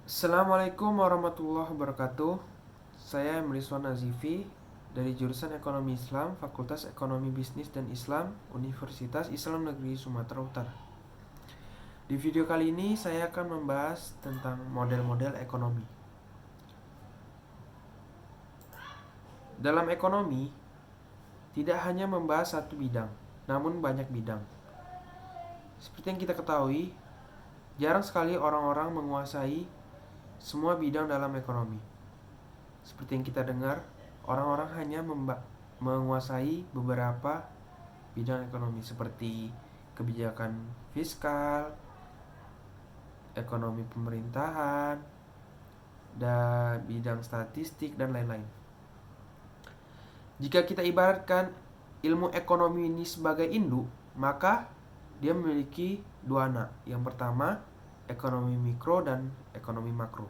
Assalamualaikum warahmatullahi wabarakatuh. Saya Emriswan Nazifi dari jurusan Ekonomi Islam, Fakultas Ekonomi Bisnis dan Islam, Universitas Islam Negeri Sumatera Utara. Di video kali ini saya akan membahas tentang model-model ekonomi. Dalam ekonomi, tidak hanya membahas satu bidang, namun banyak bidang. Seperti yang kita ketahui, jarang sekali orang-orang menguasai semua bidang dalam ekonomi. Seperti yang kita dengar, orang-orang hanya menguasai beberapa bidang ekonomi seperti kebijakan fiskal, ekonomi pemerintahan, dan bidang statistik dan lain-lain. Jika kita ibaratkan ilmu ekonomi ini sebagai induk, maka dia memiliki dua anak. Yang pertama, ekonomi mikro dan ekonomi makro.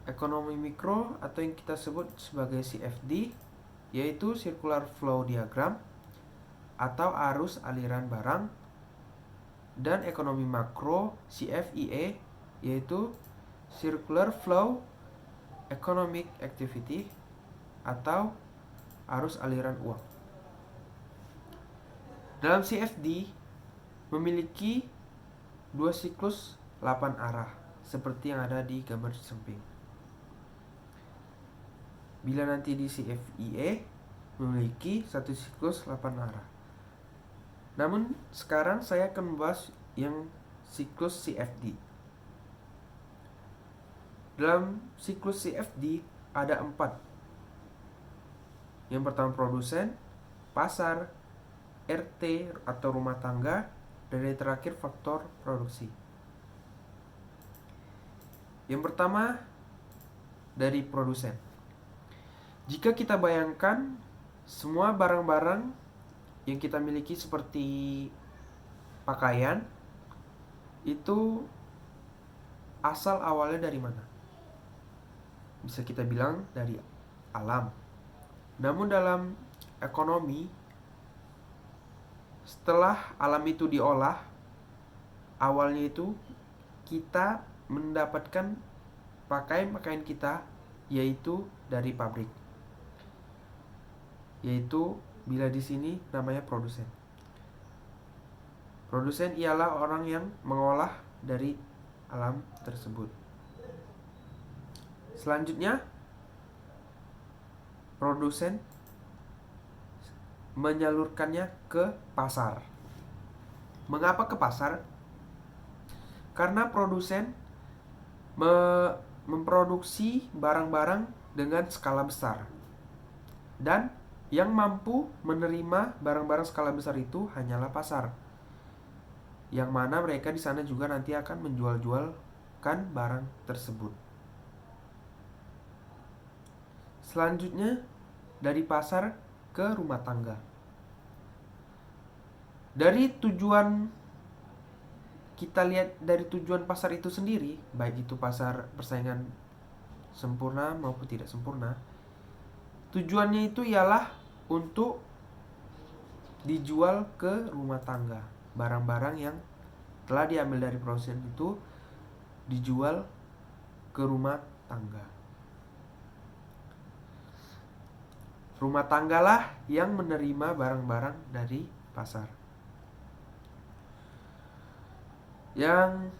Ekonomi mikro atau yang kita sebut sebagai CFD, yaitu Circular Flow Diagram atau arus aliran barang, dan ekonomi makro CFEA, yaitu Circular Flow Economic Activity atau arus aliran uang. Dalam CFD memiliki dua siklus 8 arah seperti yang ada di gambar samping. Bila nanti di CFEA memiliki satu siklus 8 arah. Namun sekarang saya akan membahas yang siklus CFD. Dalam siklus CFD ada 4. Yang pertama produsen, pasar, RT atau rumah tangga, dan yang terakhir faktor produksi. Yang pertama dari produsen. Jika kita bayangkan semua barang-barang yang kita miliki seperti pakaian, itu asal awalnya dari mana? Bisa kita bilang dari alam. Namun dalam ekonomi, setelah alam itu diolah, awalnya itu kita mendapatkan pakaian kita yaitu dari pabrik. Yaitu bila di sini namanya produsen. Produsen ialah orang yang mengolah dari alam tersebut. Selanjutnya, produsen menyalurkannya ke pasar. Mengapa ke pasar? Karena produsen memproduksi barang-barang dengan skala besar. Dan yang mampu menerima barang-barang skala besar itu hanyalah pasar. Yang mana mereka di sana juga nanti akan menjual-jualkan barang tersebut. Selanjutnya, dari pasar ke rumah tangga. Dari tujuan, kita lihat dari tujuan pasar itu sendiri, baik itu pasar persaingan sempurna maupun tidak sempurna, tujuannya itu ialah untuk dijual ke rumah tangga. Barang-barang yang telah diambil dari produsen itu dijual ke rumah tangga. Rumah tanggalah yang menerima barang-barang dari pasar. Yang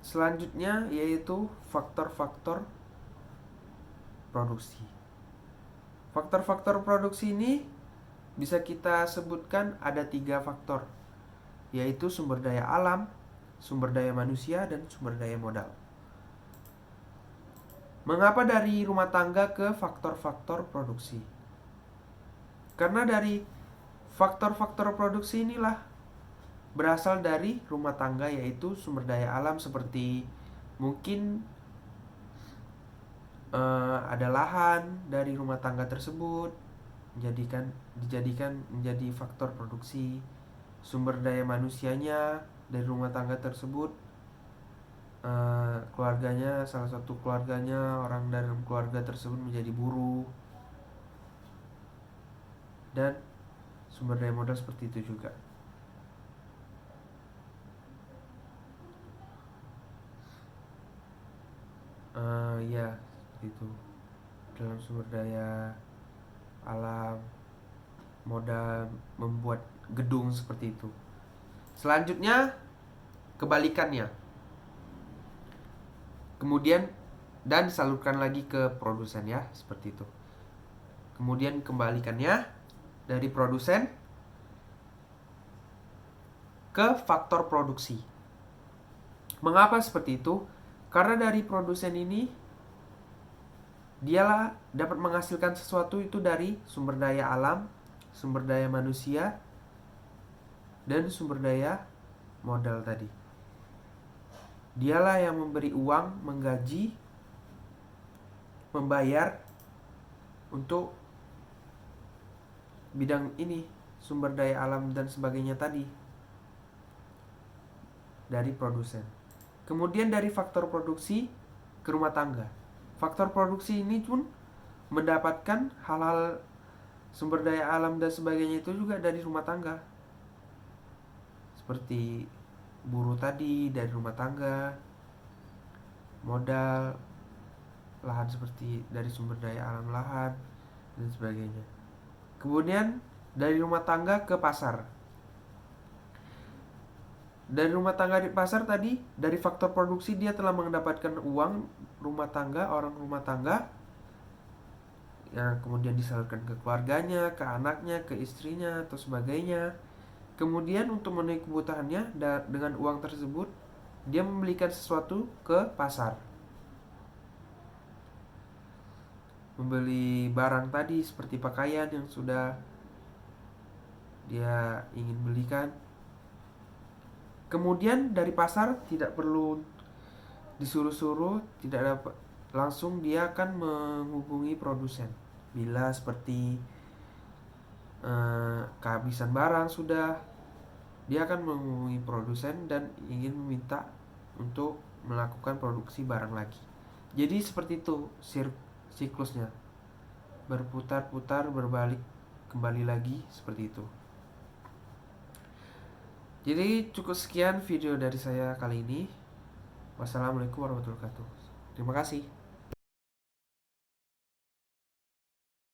selanjutnya yaitu faktor-faktor produksi. Faktor-faktor produksi ini bisa kita sebutkan ada 3 faktor, yaitu sumber daya alam, sumber daya manusia, dan sumber daya modal. Mengapa dari rumah tangga ke faktor-faktor produksi? Karena dari faktor-faktor produksi inilah berasal dari rumah tangga, yaitu sumber daya alam seperti mungkin ada lahan dari rumah tangga tersebut dijadikan menjadi faktor produksi. Sumber daya manusianya dari rumah tangga tersebut, keluarganya, salah satu keluarganya, orang dalam keluarga tersebut menjadi buruh. Dan sumber daya modal seperti itu juga. Ya, itu dalam sumber daya alam, modal membuat gedung seperti itu. Selanjutnya kebalikannya. Kemudian dan disalurkan lagi ke produsen ya, seperti itu. Kemudian kembalikannya dari produsen ke faktor produksi. Mengapa seperti itu? Karena dari produsen ini dialah dapat menghasilkan sesuatu itu dari sumber daya alam, sumber daya manusia, dan sumber daya modal tadi. Dialah yang memberi uang, menggaji, membayar untuk bidang ini, sumber daya alam dan sebagainya tadi dari produsen. Kemudian dari faktor produksi ke rumah tangga. Faktor produksi ini pun mendapatkan hal-hal sumber daya alam dan sebagainya itu juga dari rumah tangga. Seperti buruh tadi dari rumah tangga, modal, lahan seperti dari sumber daya alam lahan dan sebagainya. Kemudian dari rumah tangga ke pasar. Dari rumah tangga di pasar tadi, dari faktor produksi dia telah mendapatkan uang rumah tangga, orang rumah tangga yang kemudian disalurkan ke keluarganya, ke anaknya, ke istrinya atau sebagainya. Kemudian untuk memenuhi kebutuhannya dengan uang tersebut dia membelikan sesuatu ke pasar. Membeli barang tadi seperti pakaian yang sudah dia ingin belikan. Kemudian dari pasar tidak perlu disuruh-suruh, tidak dapat, langsung dia akan menghubungi produsen. Bila seperti kehabisan barang sudah, dia akan menghubungi produsen dan ingin meminta untuk melakukan produksi barang lagi. Jadi seperti itu siklusnya, berputar-putar, berbalik kembali lagi seperti itu. Jadi cukup sekian video dari saya kali ini. Wassalamualaikum warahmatullahi wabarakatuh. Terima kasih.